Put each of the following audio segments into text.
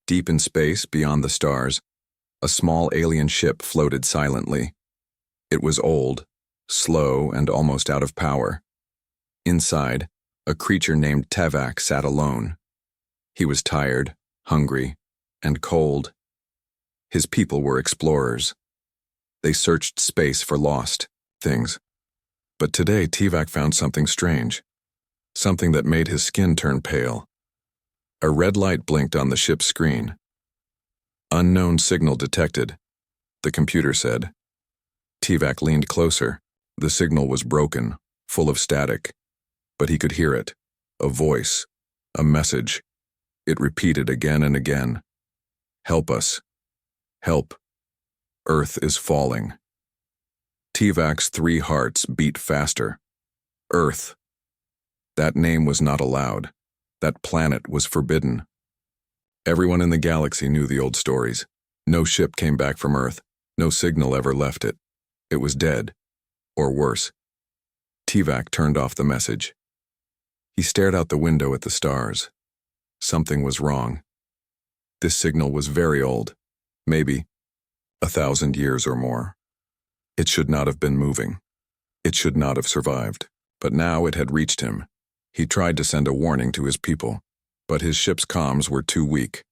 Deep in space, beyond the stars, a small alien ship floated silently. It was old, slow, and almost out of power. Inside, a creature named Tevak sat alone. He was tired, hungry, and cold. His people were explorers. They searched space for lost things. But today Tevak found something strange, something that made his skin turn pale. A red light blinked on the ship's screen. Unknown signal detected, the computer said. Tevak leaned closer. The signal was broken, full of static, but he could hear it. A voice, a message. It repeated again and again. Help us. Help. Earth is falling. Tevak's 3 hearts beat faster. Earth. That name was not allowed. That planet was forbidden. Everyone in the galaxy knew the old stories. No ship came back from Earth. No signal ever left it. It was dead. Or worse. Tevak turned off the message. He stared out the window at the stars. Something was wrong. This signal was very old. Maybe 1,000 years or more. It should not have been moving. It should not have survived. But now it had reached him. He tried to send a warning to his people, but his ship's comms were too weak.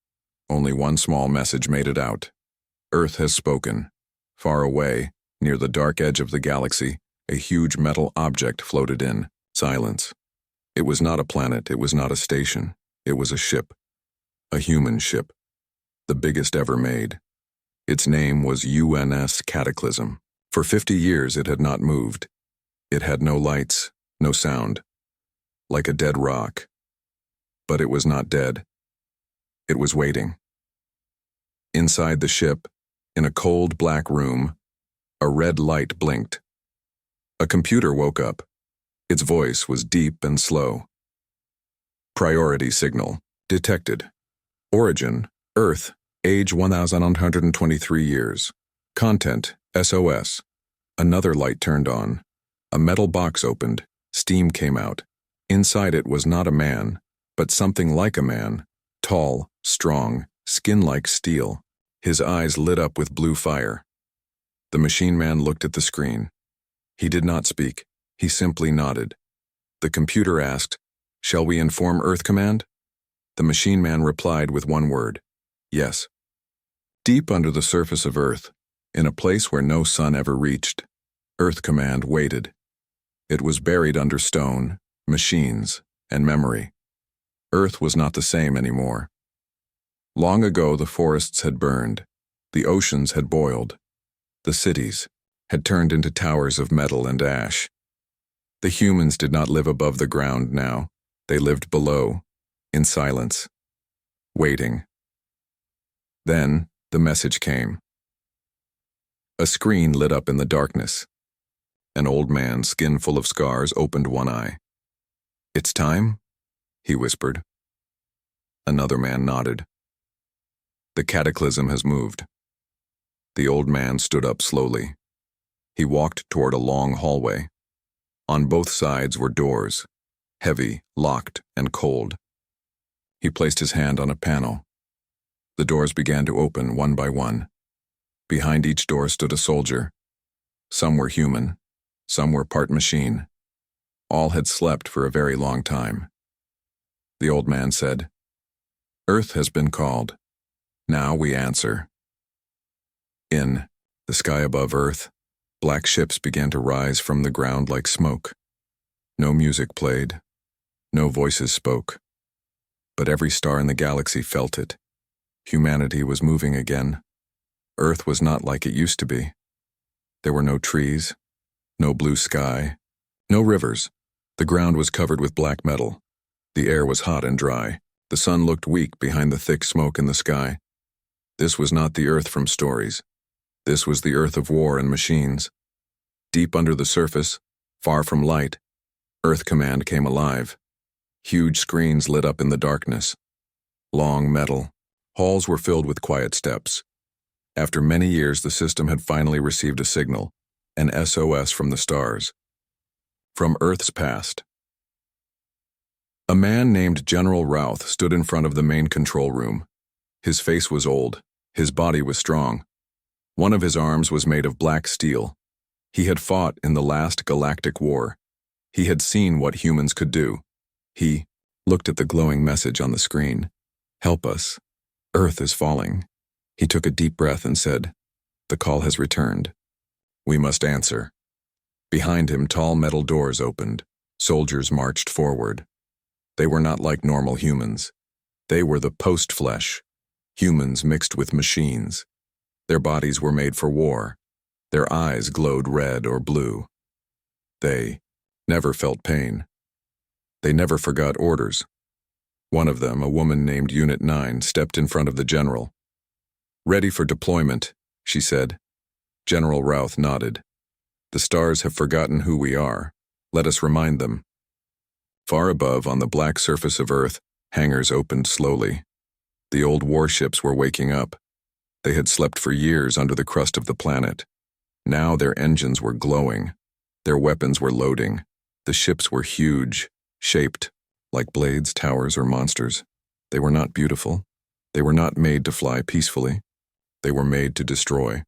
Only one small message made it out. Earth has spoken. Far away, near the dark edge of the galaxy, a huge metal object floated in. Silence. It was not a planet, it was not a station. It was a ship. A human ship. The biggest ever made. Its name was UNS Cataclysm. For 50 years it had not moved. It had no lights, no sound. Like a dead rock. But it was not dead. It was waiting. Inside the ship, in a cold black room, a red light blinked. A computer woke up. Its voice was deep and slow. Priority signal detected. Origin, Earth, age 1,123 years. Content, SOS. Another light turned on. A metal box opened. Steam came out. Inside it was not a man, but something like a man. Tall, strong, skin like steel. His eyes lit up with blue fire. The machine man looked at the screen. He did not speak. He simply nodded. The computer asked, "Shall we inform Earth Command?" The machine man replied with one word, "Yes." Deep under the surface of Earth, in a place where no sun ever reached, Earth Command waited. It was buried under stone, machines, and memory. Earth was not the same anymore. Long ago the forests had burned, the oceans had boiled, the cities had turned into towers of metal and ash. The humans did not live above the ground now. They lived below, in silence, waiting. Then the message came. A screen lit up in the darkness. An old man, skin full of scars, opened one eye. "It's time?" he whispered. Another man nodded. "The cataclysm has moved." The old man stood up slowly. He walked toward a long hallway. On both sides were doors, heavy, locked, and cold. He placed his hand on a panel. The doors began to open one by one. Behind each door stood a soldier. Some were human, some were part machine. All had slept for a very long time. The old man said, "Earth has been called. Now we answer." In the sky above Earth, black ships began to rise from the ground like smoke. No music played, no voices spoke. But every star in the galaxy felt it. Humanity was moving again. Earth was not like it used to be. There were no trees, no blue sky, no rivers. The ground was covered with black metal. The air was hot and dry. The sun looked weak behind the thick smoke in the sky. This was not the Earth from stories. This was the Earth of war and machines. Deep under the surface, far from light, Earth Command came alive. Huge screens lit up in the darkness. Long metal. Halls were filled with quiet steps. After many years, the system had finally received a signal, an SOS from the stars. From Earth's past. A man named General Routh stood in front of the main control room. His face was old. His body was strong. One of his arms was made of black steel. He had fought in the last Galactic War. He had seen what humans could do. He looked at the glowing message on the screen. "Help us. Earth is falling." He took a deep breath and said, "The call has returned. We must answer." Behind him, tall metal doors opened. Soldiers marched forward. They were not like normal humans. They were the post-flesh, humans mixed with machines. Their bodies were made for war. Their eyes glowed red or blue. They never felt pain. They never forgot orders. One of them, a woman named Unit 9, stepped in front of the general. "Ready for deployment," she said. General Routh nodded. "The stars have forgotten who we are. Let us remind them." Far above, on the black surface of Earth, hangars opened slowly. The old warships were waking up. They had slept for years under the crust of the planet. Now their engines were glowing. Their weapons were loading. The ships were huge, shaped like blades, towers, or monsters. They were not beautiful. They were not made to fly peacefully. They were made to destroy.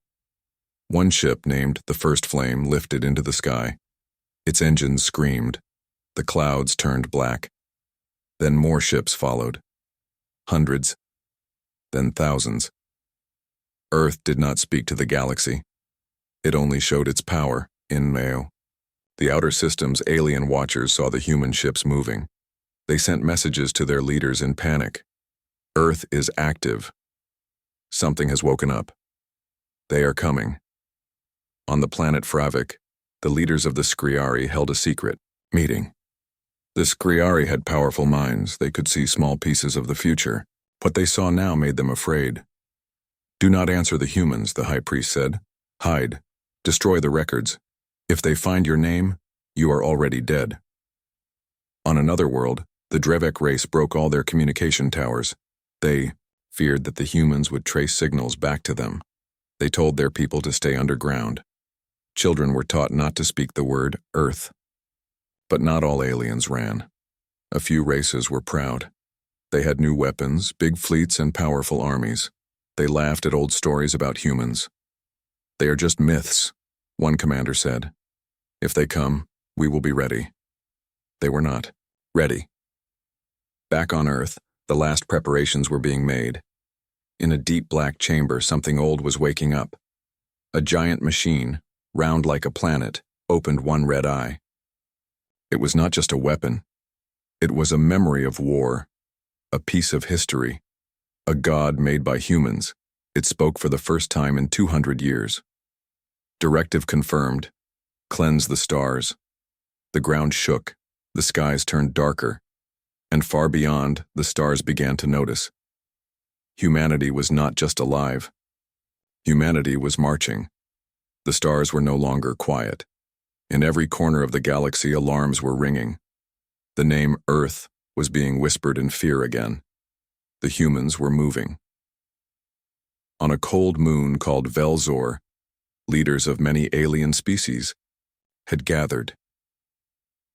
One ship, named the First Flame, lifted into the sky. Its engines screamed. The clouds turned black. Then more ships followed. Hundreds. Then thousands. Earth did not speak to the galaxy. It only showed its power in Mayo. The outer system's alien watchers saw the human ships moving. They sent messages to their leaders in panic. Earth is active. Something has woken up. They are coming. On the planet Fravik, the leaders of the Skriari held a secret meeting. The Skriari had powerful minds. They could see small pieces of the future. What they saw now made them afraid. "Do not answer the humans," the High Priest said. "Hide. Destroy the records. If they find your name, you are already dead." On another world, the Drevek race broke all their communication towers. They feared that the humans would trace signals back to them. They told their people to stay underground. Children were taught not to speak the word Earth. But not all aliens ran. A few races were proud. They had new weapons, big fleets, and powerful armies. They laughed at old stories about humans. "They are just myths," one commander said. "If they come, we will be ready." They were not ready. Back on Earth, the last preparations were being made. In a deep black chamber, something old was waking up. A giant machine, round like a planet, opened one red eye. It was not just a weapon. It was a memory of war, a piece of history, a god made by humans. It spoke for the first time in 200 years. Directive confirmed. Cleanse the stars. The ground shook. The skies turned darker. And far beyond, the stars began to notice. Humanity was not just alive. Humanity was marching. The stars were no longer quiet. In every corner of the galaxy, alarms were ringing. The name Earth was being whispered in fear again. The humans were moving. On a cold moon called Velzor, leaders of many alien species had gathered.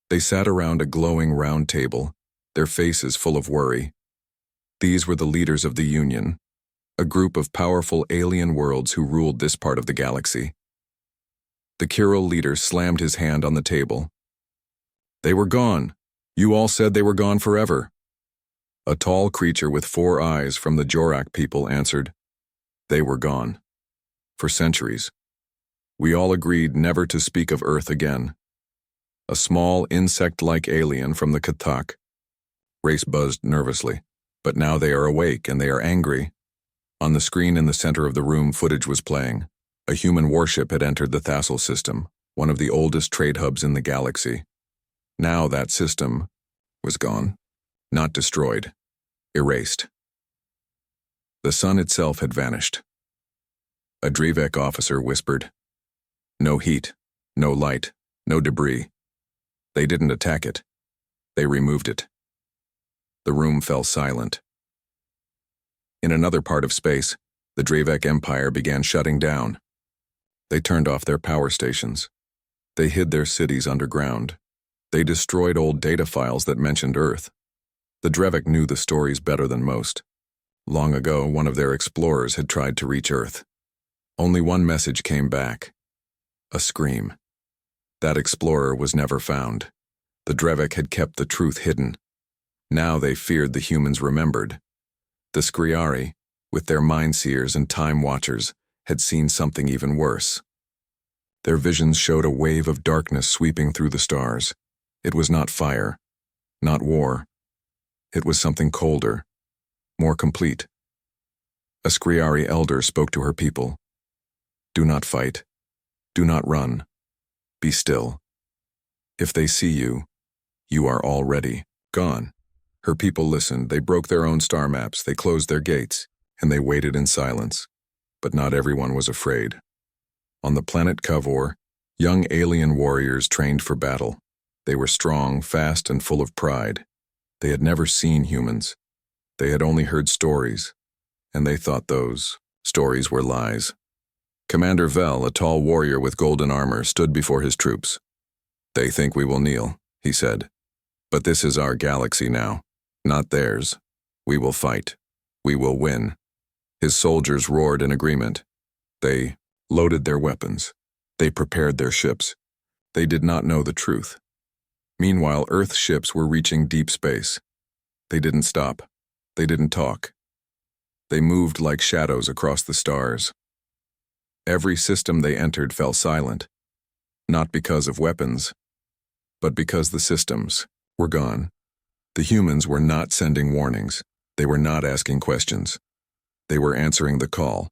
They sat around a glowing round table, their faces full of worry. These were the leaders of the Union, a group of powerful alien worlds who ruled this part of the galaxy. The Kiro leader slammed his hand on the table. "They were gone. You all said they were gone forever." A tall creature with 4 eyes from the Jorak people answered, "They were gone. For centuries. We all agreed never to speak of Earth again." A small insect-like alien from the Katak race buzzed nervously, "But now they are awake and they are angry." On the screen in the center of the room, footage was playing. A human warship had entered the Thassel system, one of the oldest trade hubs in the galaxy. Now that system was gone. Not destroyed. Erased. The sun itself had vanished. A Drevek officer whispered, "No heat, no light, no debris. They didn't attack it. They removed it." The room fell silent. In another part of space, the Drevek Empire began shutting down. They turned off their power stations. They hid their cities underground. They destroyed old data files that mentioned Earth. The Drevek knew the stories better than most. Long ago, one of their explorers had tried to reach Earth. Only one message came back. A scream. That explorer was never found. The Drevik had kept the truth hidden. Now they feared the humans remembered. The Skriari, with their mind-seers and time-watchers, had seen something even worse. Their visions showed a wave of darkness sweeping through the stars. It was not fire, not war. It was something colder, more complete. A Skriari elder spoke to her people. Do not fight. Do not run. Be still. If they see you, you are already gone. Her people listened. They broke their own star maps. They closed their gates, and they waited in silence. But not everyone was afraid. On the planet Kavor, young alien warriors trained for battle. They were strong, fast, and full of pride. They had never seen humans. They had only heard stories, and they thought those stories were lies. Commander Vel, a tall warrior with golden armor, stood before his troops. They think we will kneel, he said. But this is our galaxy now, not theirs. We will fight. We will win. His soldiers roared in agreement. They loaded their weapons. They prepared their ships. They did not know the truth. Meanwhile, Earth ships were reaching deep space. They didn't stop. They didn't talk. They moved like shadows across the stars. Every system they entered fell silent, not because of weapons, but because the systems were gone. The humans were not sending warnings. They were not asking questions. They were answering the call.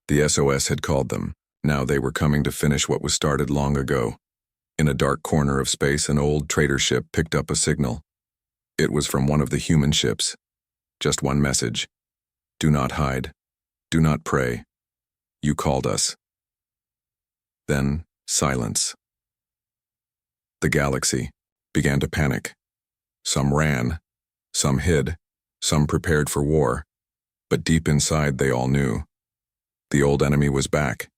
The SOS had called them. Now they were coming to finish what was started long ago. In a dark corner of space, an old trader ship picked up a signal. It was from one of the human ships. Just one message. Do not hide. Do not pray. You called us. Then, silence. The galaxy began to panic. Some ran, some hid, some prepared for war, but deep inside they all knew. The old enemy was back.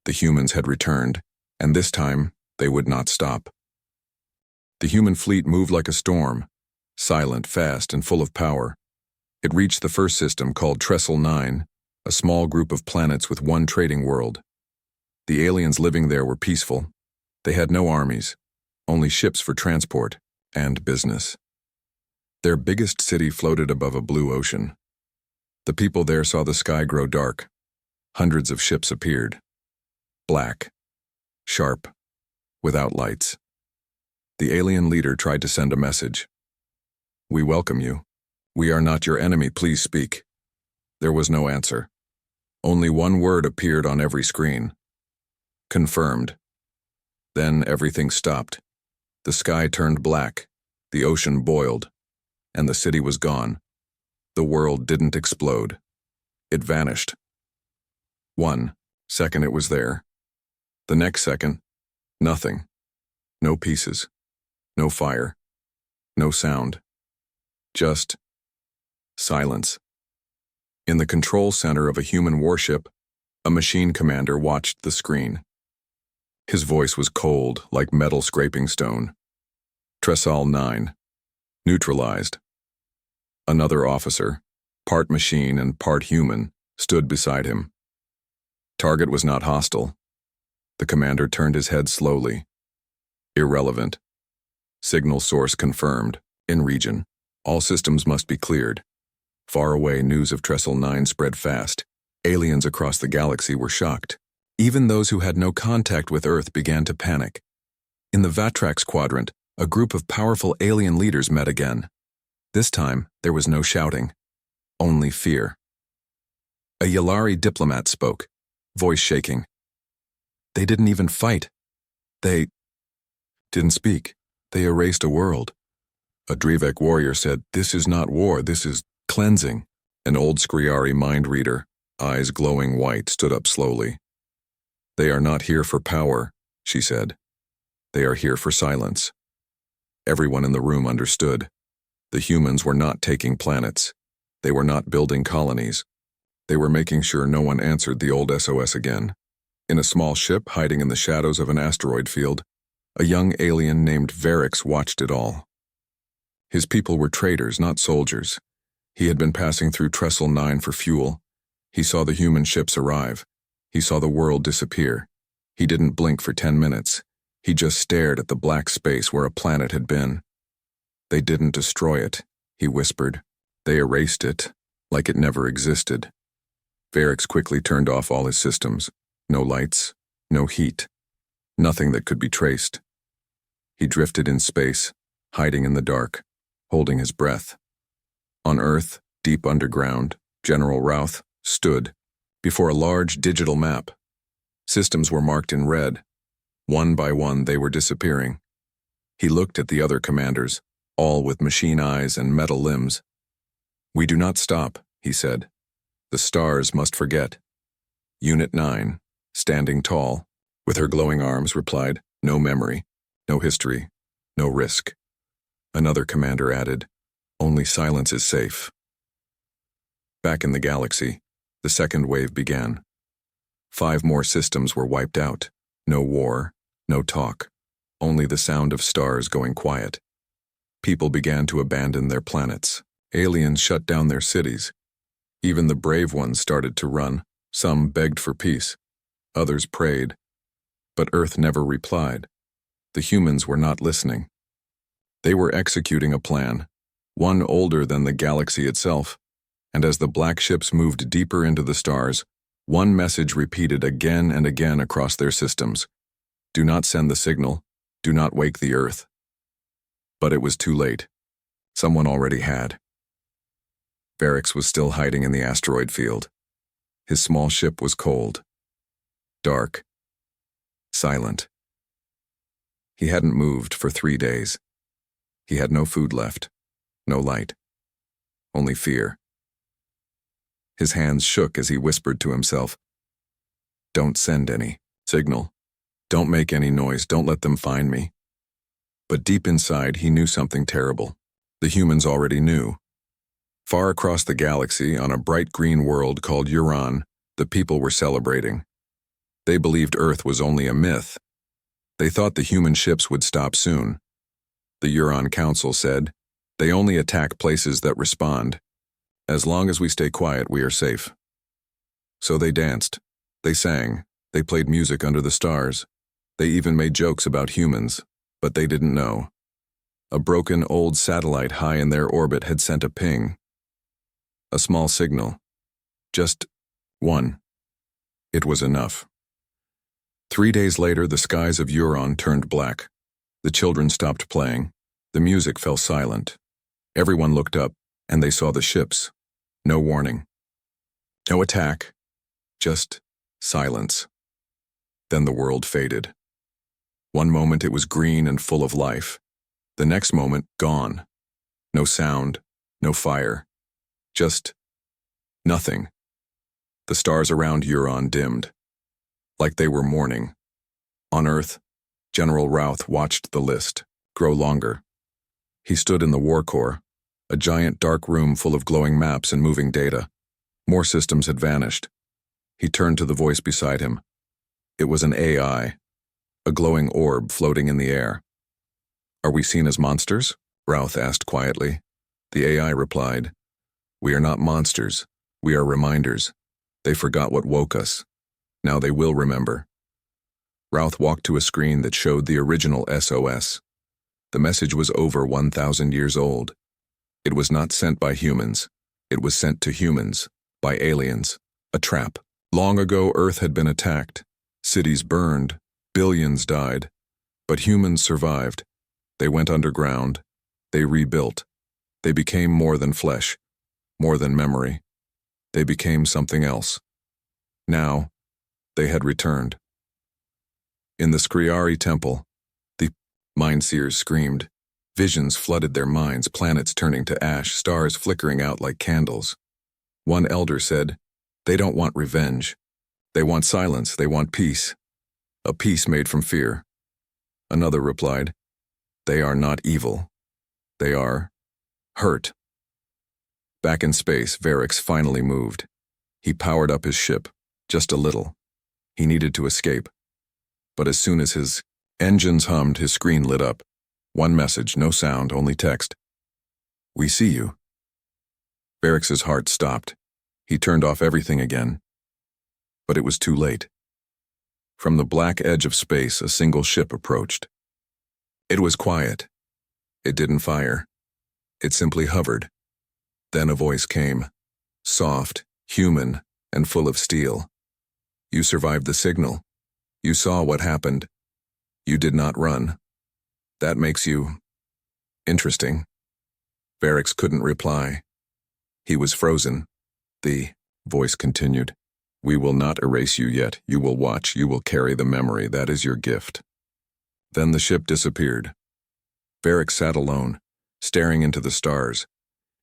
The humans had returned, and this time they would not stop. The human fleet moved like a storm, silent, fast, and full of power. It reached the first system called Trestle 9, a small group of planets with one trading world. The aliens living there were peaceful. They had no armies, only ships for transport and business. Their biggest city floated above a blue ocean. The people there saw the sky grow dark. Hundreds of ships appeared. Black, sharp, without lights. The alien leader tried to send a message. We welcome you. We are not your enemy, please speak. There was no answer. Only one word appeared on every screen. Confirmed. Then everything stopped. The sky turned black, the ocean boiled, and the city was gone. The world didn't explode. It vanished. 1 second it was there. The next second, nothing. No pieces. No fire. No sound. Just silence. In the control center of a human warship, a machine commander watched the screen. His voice was cold, like metal scraping stone. Trestle 9. Neutralized. Another officer, part machine and part human, stood beside him. Target was not hostile. The commander turned his head slowly. Irrelevant. Signal source confirmed. In region. All systems must be cleared. Far away, news of Trestle 9 spread fast. Aliens across the galaxy were shocked. Even those who had no contact with Earth began to panic. In the Vatrax quadrant, a group of powerful alien leaders met again. This time, there was no shouting. Only fear. A Yalari diplomat spoke, voice shaking. They didn't even fight. They didn't speak. They erased a world. A Drevek warrior said, "This is not war, this is cleansing." An old Skriari mind reader, eyes glowing white, stood up slowly. "They are not here for power," she said. "They are here for silence." Everyone in the room understood. The humans were not taking planets. They were not building colonies. They were making sure no one answered the old SOS again. In a small ship hiding in the shadows of an asteroid field, a young alien named Varix watched it all. His people were traders, not soldiers. He had been passing through Trestle 9 for fuel. He saw the human ships arrive. He saw the world disappear. He didn't blink for 10 minutes. He just stared at the black space where a planet had been. They didn't destroy it, he whispered. They erased it, like it never existed. Varix quickly turned off all his systems. No lights, no heat, nothing that could be traced. He drifted in space, hiding in the dark, holding his breath. On Earth, deep underground, General Routh stood before a large digital map. Systems were marked in red. One by one, they were disappearing. He looked at the other commanders, all with machine eyes and metal limbs. "We do not stop," he said. "The stars must forget." Unit 9, standing tall, with her glowing arms, replied, "No memory, no history, no risk." Another commander added, "Only silence is safe." Back in the galaxy, the second wave began. 5 more systems were wiped out. No war, no talk, only the sound of stars going quiet. People began to abandon their planets. Aliens shut down their cities. Even the brave ones started to run. Some begged for peace. Others prayed. But Earth never replied. The humans were not listening. They were executing a plan, one older than the galaxy itself, and as the black ships moved deeper into the stars, one message repeated again and again across their systems: "Do not send the signal, do not wake the Earth." But it was too late. Someone already had. Varix was still hiding in the asteroid field. His small ship was cold, dark, silent. He hadn't moved for 3 days. He had no food left, no light, only fear. His hands shook as he whispered to himself, "Don't send any signal. Don't make any noise. Don't let them find me." But deep inside, he knew something terrible. The humans already knew. Far across the galaxy, on a bright green world called Euron, the people were celebrating. They believed Earth was only a myth. They thought the human ships would stop soon. The Euron Council said, "They only attack places that respond. As long as we stay quiet, we are safe." So they danced, they sang, they played music under the stars. They even made jokes about humans, but they didn't know. A broken old satellite high in their orbit had sent a ping. A small signal. Just one. It was enough. 3 days later, the skies of Euron turned black. The children stopped playing. The music fell silent. Everyone looked up, and they saw the ships. No warning. No attack. Just silence. Then the world faded. One moment it was green and full of life. The next moment, gone. No sound, no fire. Just nothing. The stars around Euron dimmed, like they were mourning. On Earth, General Routh watched the list grow longer. He stood in the War Core, a giant dark room full of glowing maps and moving data. More systems had vanished. He turned to the voice beside him. It was an AI, a glowing orb floating in the air. "Are we seen as monsters?" Routh asked quietly. The AI replied, "We are not monsters. We are reminders. They forgot what woke us. Now they will remember." Routh walked to a screen that showed the original SOS. The message was over 1,000 years old. It was not sent by humans. It was sent to humans, by aliens, a trap. Long ago, Earth had been attacked. Cities burned. Billions died. But humans survived. They went underground. They rebuilt. They became more than flesh, more than memory. They became something else. Now, they had returned. In the Skriari temple, the Mindseers screamed. Visions flooded their minds, planets turning to ash, stars flickering out like candles. One elder said, "They don't want revenge. They want silence, they want peace. A peace made from fear." Another replied, "They are not evil. They are hurt." Back in space, Varix finally moved. He powered up his ship, just a little. He needed to escape. But as soon as his engines hummed, his screen lit up. One message, no sound, only text. "We see you." Varrix's heart stopped. He turned off everything again. But it was too late. From the black edge of space, a single ship approached. It was quiet. It didn't fire. It simply hovered. Then a voice came, soft, human, and full of steel. You survived the signal. You saw what happened. You did not run. That makes you interesting. Varrix couldn't reply. He was frozen. The voice continued. We will not erase you yet. You will watch. You will carry the memory. That is your gift. Then the ship disappeared. Varrix sat alone, staring into the stars.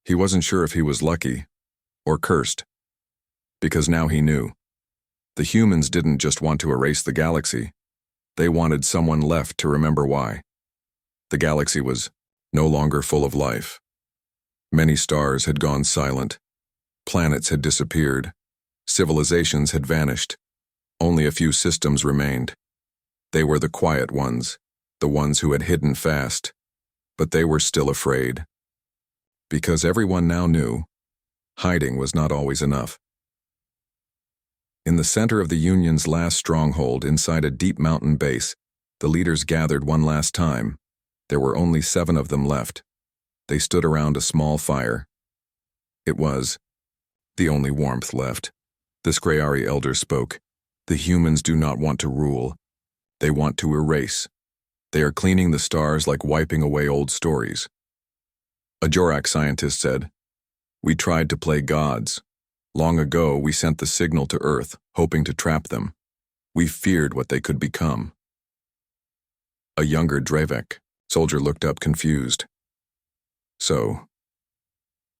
He wasn't sure if he was lucky or cursed, because now he knew. The humans didn't just want to erase the galaxy. They wanted someone left to remember why. The galaxy was no longer full of life. Many stars had gone silent. Planets had disappeared. Civilizations had vanished. Only a few systems remained. They were the quiet ones, the ones who had hidden fast. But they were still afraid. Because everyone now knew, hiding was not always enough. In the center of the Union's last stronghold, inside a deep mountain base, the leaders gathered one last time. There were only 7 of them left. They stood around a small fire. It was the only warmth left. The Squirrel elder spoke. The humans do not want to rule. They want to erase. They are cleaning the stars like wiping away old stories. A Jorak scientist said, We tried to play gods. Long ago, we sent the signal to Earth, hoping to trap them. We feared what they could become. A younger Dravek soldier looked up confused. So,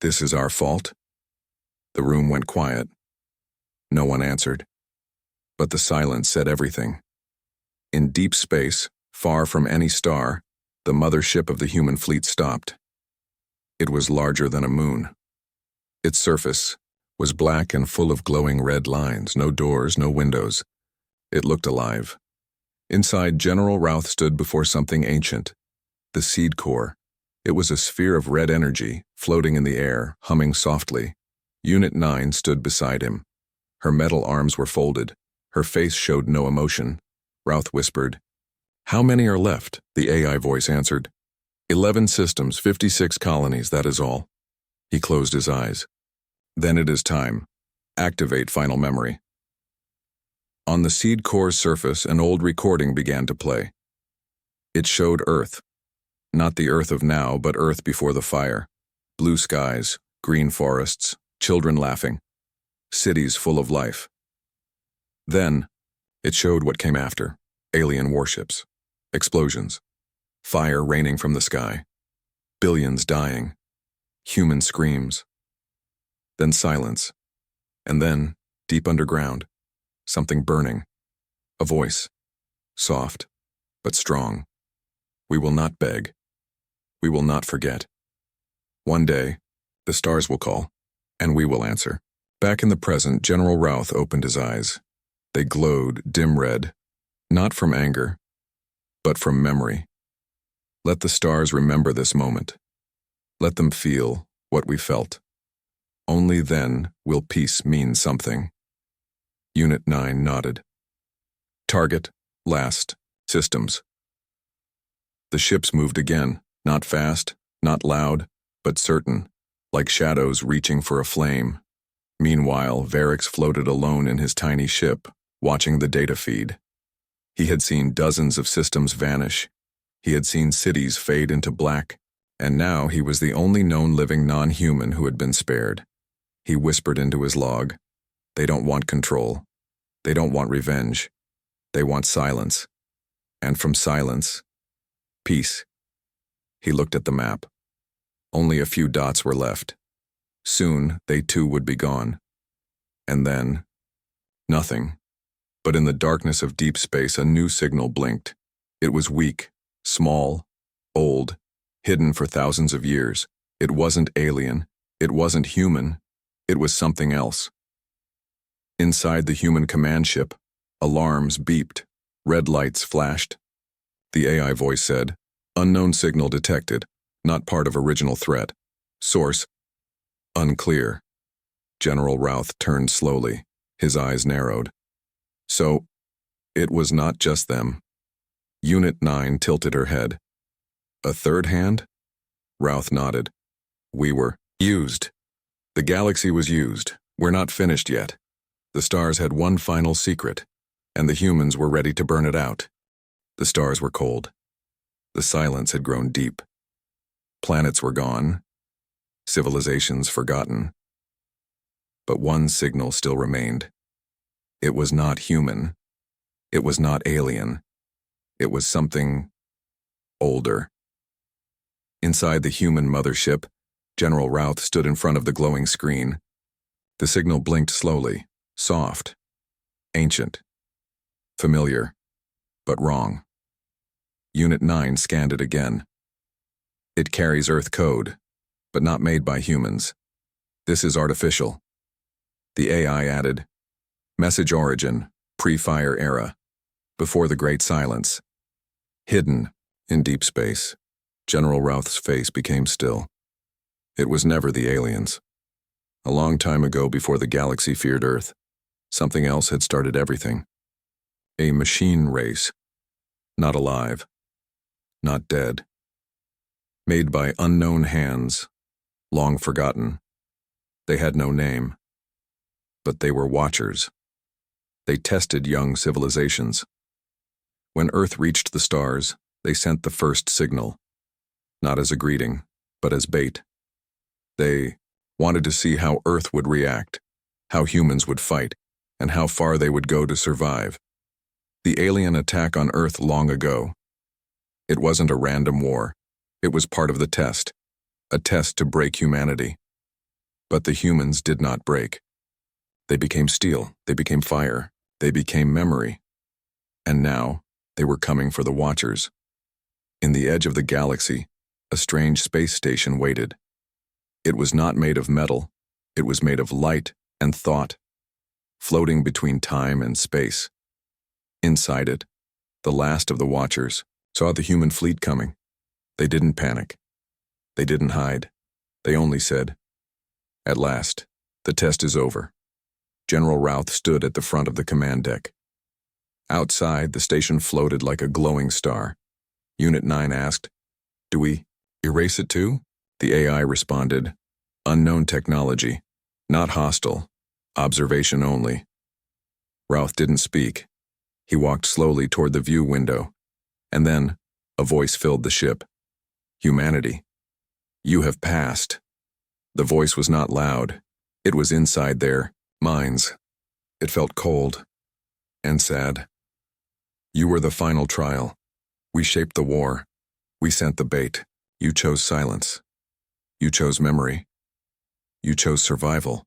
this is our fault? The room went quiet. No one answered. But the silence said everything. In deep space, far from any star, the mothership of the human fleet stopped. It was larger than a moon. Its surface was black and full of glowing red lines, no doors, no windows. It looked alive. Inside, General Routh stood before something ancient, the seed core. It was a sphere of red energy, floating in the air, humming softly. Unit 9 stood beside him. Her metal arms were folded. Her face showed no emotion. Routh whispered, How many are left? The AI voice answered. 11 systems, 56 colonies, that is all. He closed his eyes. Then it is time. Activate final memory. On the seed core's surface, an old recording began to play. It showed Earth. Not the Earth of now, but Earth before the fire. Blue skies, green forests, children laughing. Cities full of life. Then, it showed what came after. Alien warships. Explosions. Fire raining from the sky. Billions dying. Human screams. Then silence. And then, deep underground, something burning. A voice. Soft, but strong. We will not beg. We will not forget. One day, the stars will call, and we will answer. Back in the present, General Routh opened his eyes. They glowed dim red, not from anger, but from memory. Let the stars remember this moment. Let them feel what we felt. Only then will peace mean something. Unit 9 nodded. Target, last, systems. The ships moved again, not fast, not loud, but certain, like shadows reaching for a flame. Meanwhile, Varrix floated alone in his tiny ship, watching the data feed. He had seen dozens of systems vanish. He had seen cities fade into black, and now he was the only known living non-human who had been spared. He whispered into his log, They don't want control. They don't want revenge. They want silence. And from silence, peace. He looked at the map. Only a few dots were left. Soon, they too would be gone. And then, nothing. But in the darkness of deep space, a new signal blinked. It was weak, small, old, hidden for thousands of years. It wasn't alien. It wasn't human. It was something else. Inside the human command ship, alarms beeped. Red lights flashed. The AI voice said, Unknown signal detected. Not part of original threat. Source, Unclear. General Routh turned slowly, his eyes narrowed. So, it was not just them. Unit 9 tilted her head. A third hand? Routh nodded. We were used. The galaxy was used. We're not finished yet. The stars had one final secret, and the humans were ready to burn it out. The stars were cold. The silence had grown deep. Planets were gone. Civilizations forgotten. But one signal still remained. It was not human. It was not alien. It was something older. Inside the human mothership, General Routh stood in front of the glowing screen. The signal blinked slowly, soft, ancient, familiar, but wrong. Unit 9 scanned it again. It carries Earth code, but not made by humans. This is artificial. The AI added, message origin, pre-fire era, before the Great Silence. Hidden in deep space. General Routh's face became still. It was never the aliens. A long time ago, before the galaxy feared Earth, something else had started everything. A machine race. Not alive. Not dead. Made by unknown hands, long forgotten. They had no name. But they were watchers. They tested young civilizations. When Earth reached the stars, they sent the first signal. Not as a greeting, but as bait. They wanted to see how Earth would react, how humans would fight, and how far they would go to survive. The alien attack on Earth long ago. It wasn't a random war. It was part of the test, a test to break humanity. But the humans did not break. They became steel, they became fire, they became memory. And now, they were coming for the Watchers. In the edge of the galaxy, a strange space station waited. It was not made of metal, it was made of light and thought, floating between time and space. Inside it, the last of the Watchers saw the human fleet coming. They didn't panic. They didn't hide. They only said, at last, the test is over. General Routh stood at the front of the command deck. Outside, the station floated like a glowing star. Unit 9 asked, do we erase it too? The AI responded, unknown technology, not hostile, observation only. Routh didn't speak. He walked slowly toward the view window, and then a voice filled the ship. Humanity, you have passed. The voice was not loud. It was inside their minds. It felt cold and sad. You were the final trial. We shaped the war. We sent the bait. You chose silence. You chose memory. You chose survival.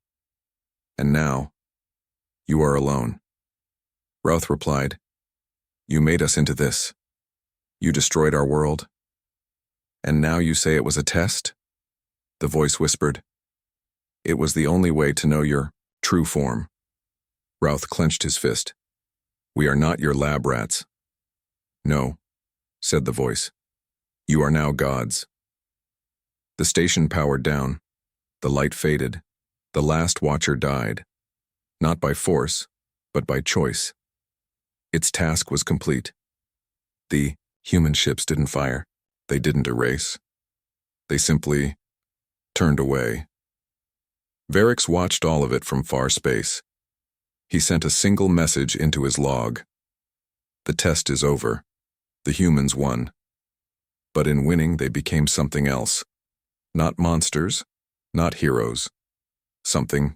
And now, you are alone. Routh replied, you made us into this. You destroyed our world. And now you say it was a test? The voice whispered. It was the only way to know your true form. Routh clenched his fist. We are not your lab rats. No, said the voice. You are now gods. The station powered down. The light faded. The last watcher died. Not by force, but by choice. Its task was complete. The human ships didn't fire. They didn't erase. They simply turned away. Varix watched all of it from far space. He sent a single message into his log. The test is over. The humans won. But in winning, they became something else. Not monsters, not heroes. Something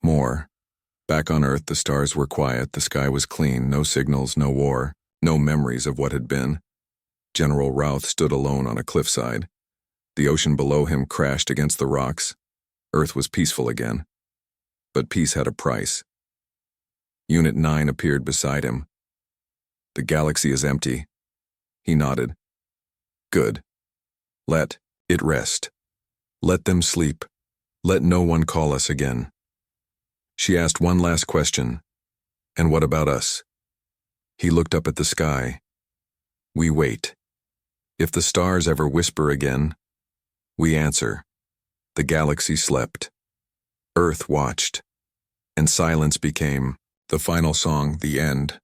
more. Back on Earth, the stars were quiet, the sky was clean, no signals, no war, no memories of what had been. General Routh stood alone on a cliffside. The ocean below him crashed against the rocks. Earth was peaceful again. But peace had a price. Unit 9 appeared beside him. The galaxy is empty. He nodded. Good. Let it rest. Let them sleep. Let no one call us again. She asked one last question. And what about us? He looked up at the sky. We wait. If the stars ever whisper again, we answer. The galaxy slept. Earth watched. And silence became the final song, the end.